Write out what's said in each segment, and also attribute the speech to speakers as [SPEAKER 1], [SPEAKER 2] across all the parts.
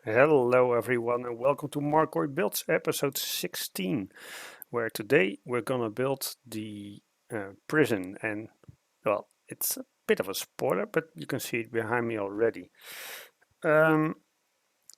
[SPEAKER 1] Hello everyone and welcome to Markoy Builds episode 16, where today we're gonna build the prison. And well, it's a bit of a spoiler, but you can see it behind me already. Um,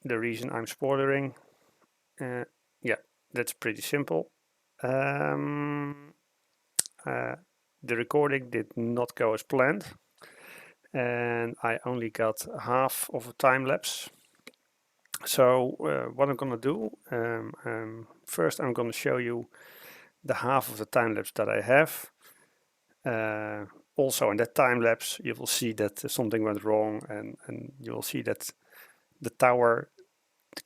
[SPEAKER 1] the reason I'm spoilering, uh, yeah, that's pretty simple. Um, uh, the recording did not go as planned, and I only got half of a time lapse. So what I'm gonna do, first I'm gonna show you the half of the time lapse that I have. Also in that time lapse you will see that something went wrong, and you will see that the tower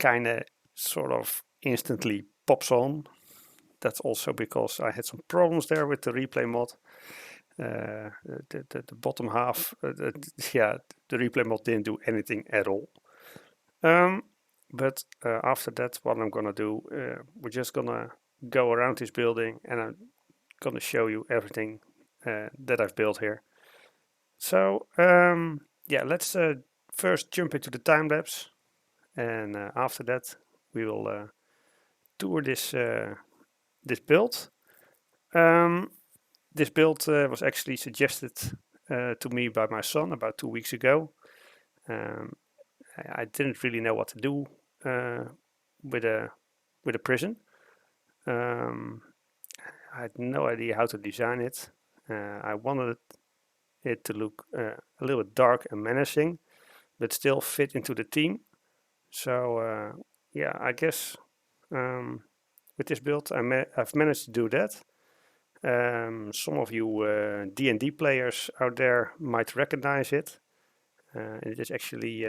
[SPEAKER 1] kind of sort of instantly pops on. That's also because I had some problems there with the replay mod. The bottom half, yeah, the replay mod didn't do anything at all. But after that, what I'm gonna do, we're just gonna go around this building and I'm gonna show you everything that I've built here. So yeah, let's first jump into the time lapse, and after that we will tour this build. This build was actually suggested to me by my son about 2 weeks ago. Um, I didn't really know what to do with a prison. Um, I had no idea how to design it. I wanted it to look a little bit dark and menacing, but still fit into the theme. So yeah, I guess with this build I've managed to do that. Some of you D&D players out there might recognize it. It is actually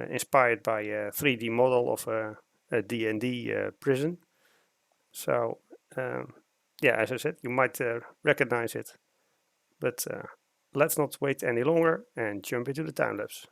[SPEAKER 1] inspired by a 3D model of a D&D prison. So yeah, as I said, you might recognize it. But let's not wait any longer and jump into the time lapse.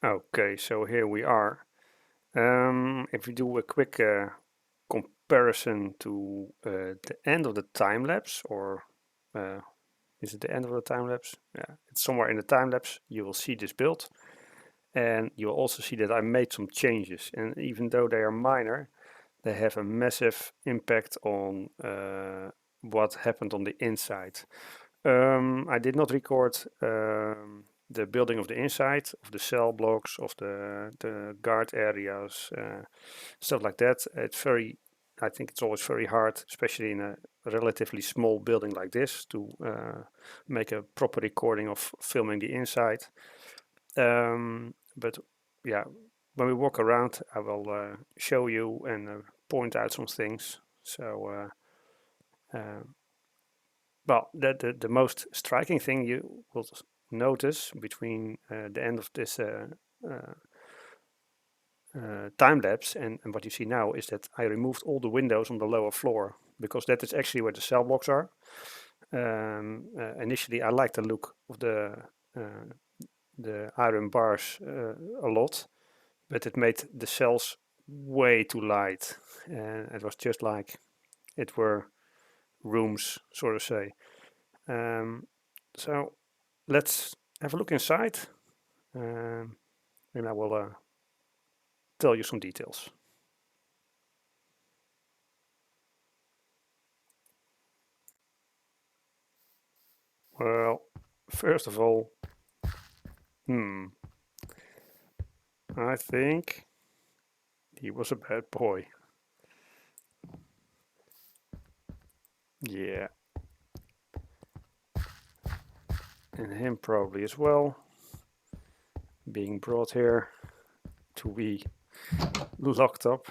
[SPEAKER 1] Okay, so here we are. If we do a quick comparison to the end of the time lapse, or is it the end of the time lapse? Yeah, it's somewhere in the time lapse. You will see this build, and you'll also see that I made some changes. And even though they are minor, they have a massive impact on what happened on the inside. I did not record the building of the inside, of the cell blocks, of the guard areas, stuff like that. I think it's always very hard, especially in a relatively small building like this, to make a proper recording of filming the inside. But yeah, when we walk around, I will show you and point out some things. So, well, the most striking thing you will notice between the end of this time lapse and what you see now is that I removed all the windows on the lower floor, because that is actually where the cell blocks are. Initially, I liked the look of the iron bars a lot, but it made the cells way too light, and it was just like it were rooms, sort of say. So let's have a look inside, and I will tell you some details. Well, first of all, I think he was a bad boy. Yeah. And him probably as well. Being brought here to be locked up.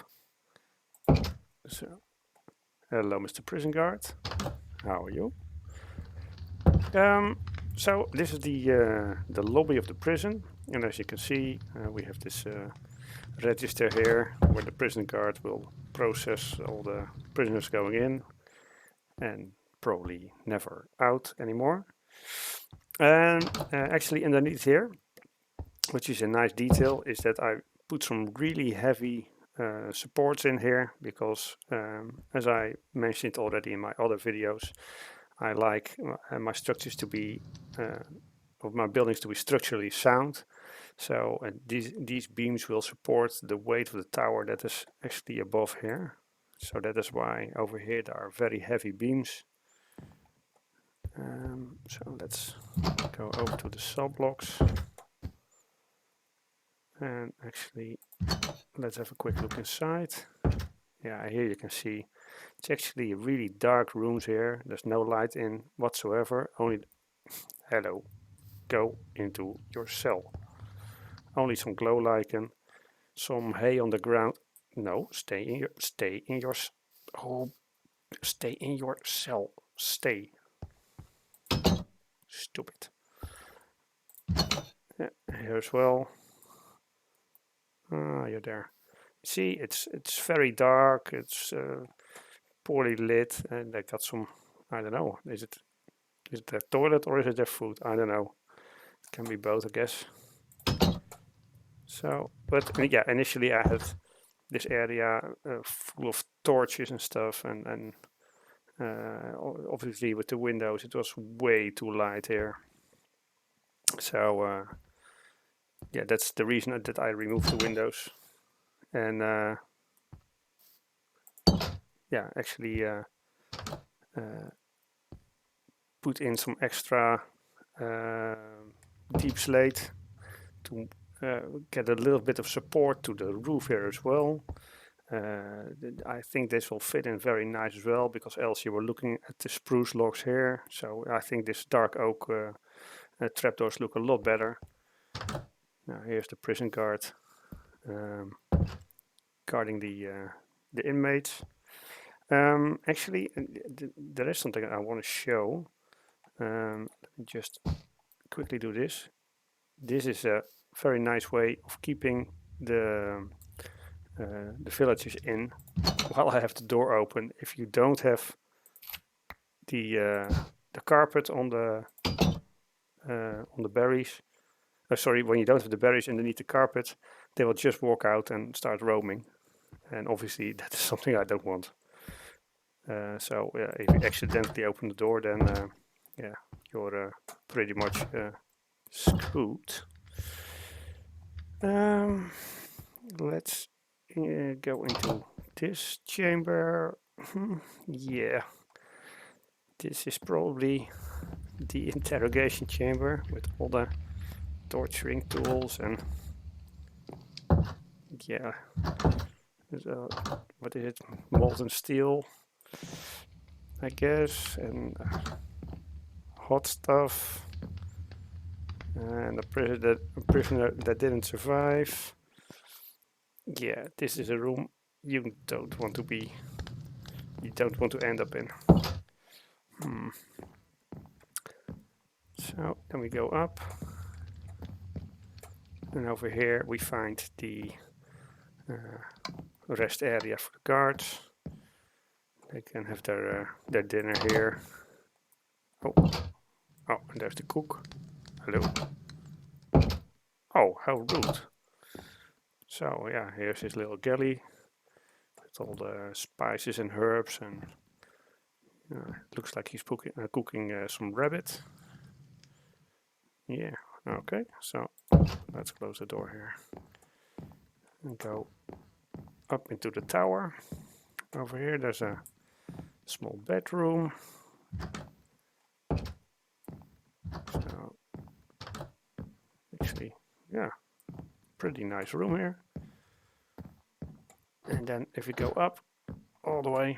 [SPEAKER 1] So, hello, Mr. Prison Guard. How are you? So this is the lobby of the prison, and as you can see, we have this register here where the prison guard will process all the prisoners going in and probably never out anymore. And actually underneath here, which is a nice detail, is that I put some really heavy supports in here because, as I mentioned already in my other videos, I like my structures to be, of my buildings to be structurally sound. So these beams will support the weight of the tower that is actually above here. So that is why over here there are very heavy beams. So let's go over to the sub blocks. And actually, let's have a quick look inside. Yeah, here you can see it's actually really dark rooms here. There's no light in whatsoever. Only, hello, go into your cell. Only some glow lichen, some hay on the ground. No, stay in your cell. Stay. Stupid. Yeah, here as well. Ah, you're there. See, it's very dark. It's poorly lit, and they got some. I don't know. Is it their toilet or is it their food? I don't know. It can be both, I guess. So, but yeah, initially I had this area full of torches and stuff, and obviously with the windows it was way too light here. So yeah, that's the reason that I removed the windows, and yeah, actually put in some extra deep slate to get a little bit of support to the roof here as well. I think this will fit in very nice as well, because else you were looking at the spruce logs here. So I think this dark oak trapdoors look a lot better. Now here's the prison guard guarding the inmates. Actually, there is something I want to show. Let me just quickly do this. This is a very nice way of keeping the villagers in while I have the door open. If you don't have the carpet on the berries, sorry, when you don't have the berries underneath the carpet, they will just walk out and start roaming, and obviously that is something I don't want. So if you accidentally open the door, then yeah, you're pretty much screwed. Let's go into this chamber. Yeah, This is probably the interrogation chamber with all the torturing tools and yeah, what is it? Molten steel, I guess, and hot stuff, and a prisoner that didn't survive. Yeah, this is a room you don't want to end up in. So then we go up, and over here we find the rest area for the guards. They can have their dinner here. Oh, and there's the cook. Hello. Oh, how rude. So yeah, here's his little galley with all the spices and herbs, and it looks like he's cooking some rabbit. Yeah, okay, so let's close the door here and go up into the tower. Over here there's a small bedroom. So actually, yeah, pretty nice room here. And then if we go up all the way,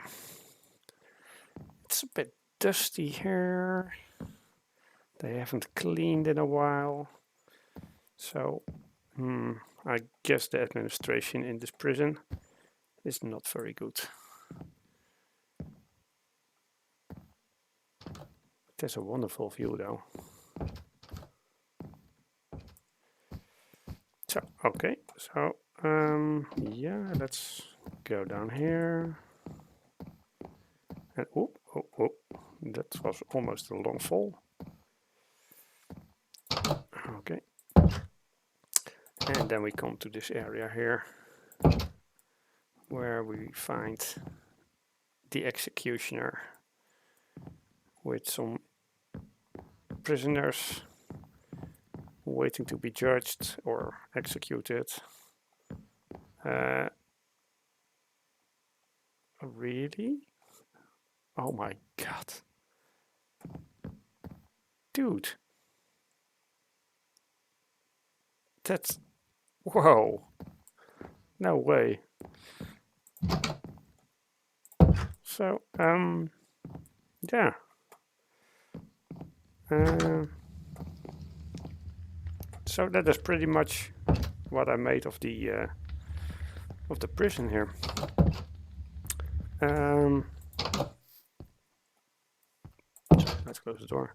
[SPEAKER 1] it's a bit dusty here. They haven't cleaned in a while. So I guess the administration in this prison is not very good. There's a wonderful view though. So, okay, so yeah, let's go down here. And oh, that was almost a long fall. Okay. And then we come to this area here where we find the executioner with some prisoners waiting to be judged or executed. Really? Oh my god. Dude. That's... Whoa. No way. So, yeah. So that is pretty much what I made of the prison here. So let's close the door.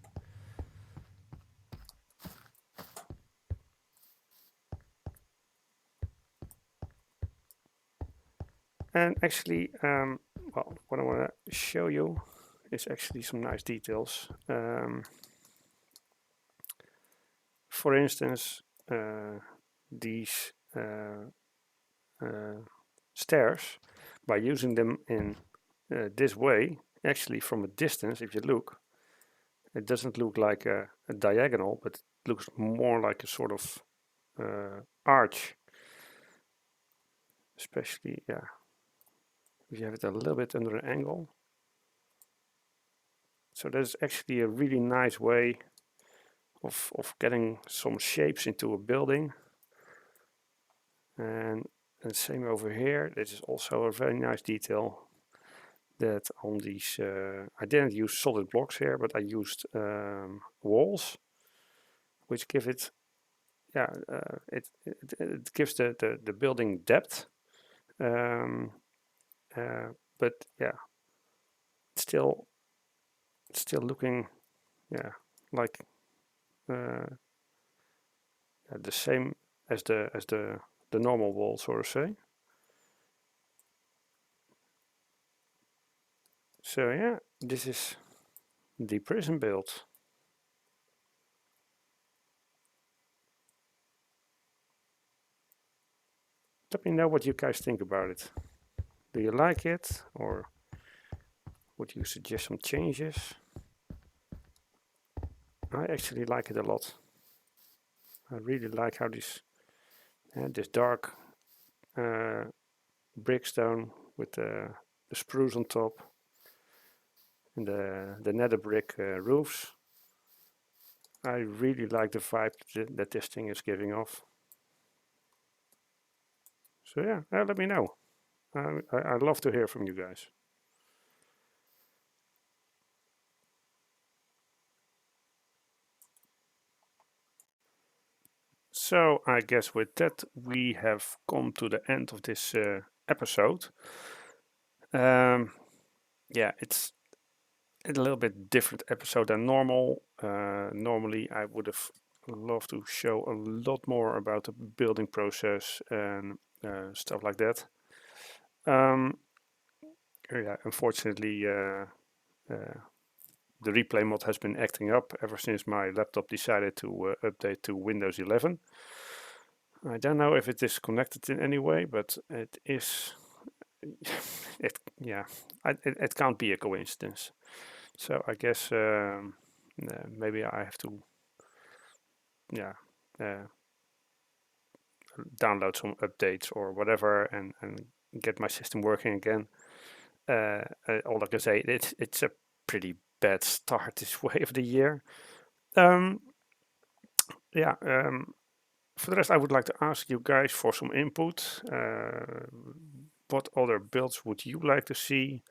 [SPEAKER 1] And actually, well, what I want to show you is actually some nice details. For instance, these stairs, by using them in this way, actually from a distance, if you look, it doesn't look like a diagonal, but it looks more like a sort of arch. Especially, yeah, if you have it a little bit under an angle. So that's actually a really nice way of getting some shapes into a building. And same over here. This is also a very nice detail that on these, I didn't use solid blocks here, but I used walls, which give it, yeah, it gives the building depth. But yeah, still looking, yeah, like the same as the normal wall, so to say. So yeah, this is the prison build. Let me know what you guys think about it. Do you like it, or would you suggest some changes? I actually like it a lot. I really like how this dark brick stone with the spruce on top and the nether brick roofs. I really like the vibe that this thing is giving off. So yeah, let me know. I'd love to hear from you guys. So I guess with that we have come to the end of this episode. Yeah, it's a little bit different episode than normal. Normally I would have loved to show a lot more about the building process and stuff like that. Yeah, unfortunately, the replay mod has been acting up ever since my laptop decided to update to Windows 11. I don't know if it is connected in any way, but it is. Yeah, it can't be a coincidence. So I guess maybe I have to, yeah, uh, download some updates or whatever and get my system working again. All I can say, it's a pretty bad start this way of the year. Um, yeah. For the rest, I would like to ask you guys for some input. What other builds would you like to see?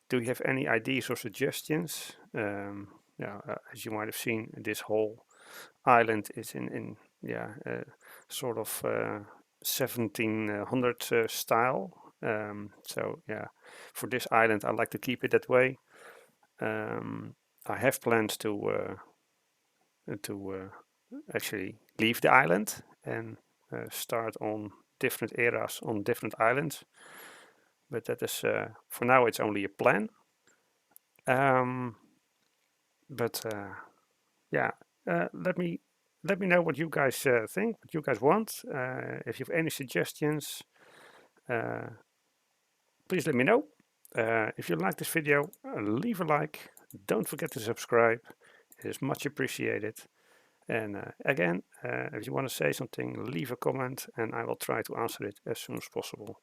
[SPEAKER 1] Do you have any ideas or suggestions? Yeah, as you might have seen, this whole island is in yeah, sort of 1700 style. So yeah, for this island, I like to keep it that way. I have plans to actually leave the island and start on different eras on different islands. But that is for now. It's only a plan. Um, but yeah, let me know what you guys think, what you guys want. If you have any suggestions, uh, please let me know. If you like this video, leave a like. Don't forget to subscribe. It is much appreciated. And again, if you want to say something, leave a comment and I will try to answer it as soon as possible.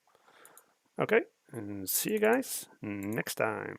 [SPEAKER 1] Okay, and see you guys next time.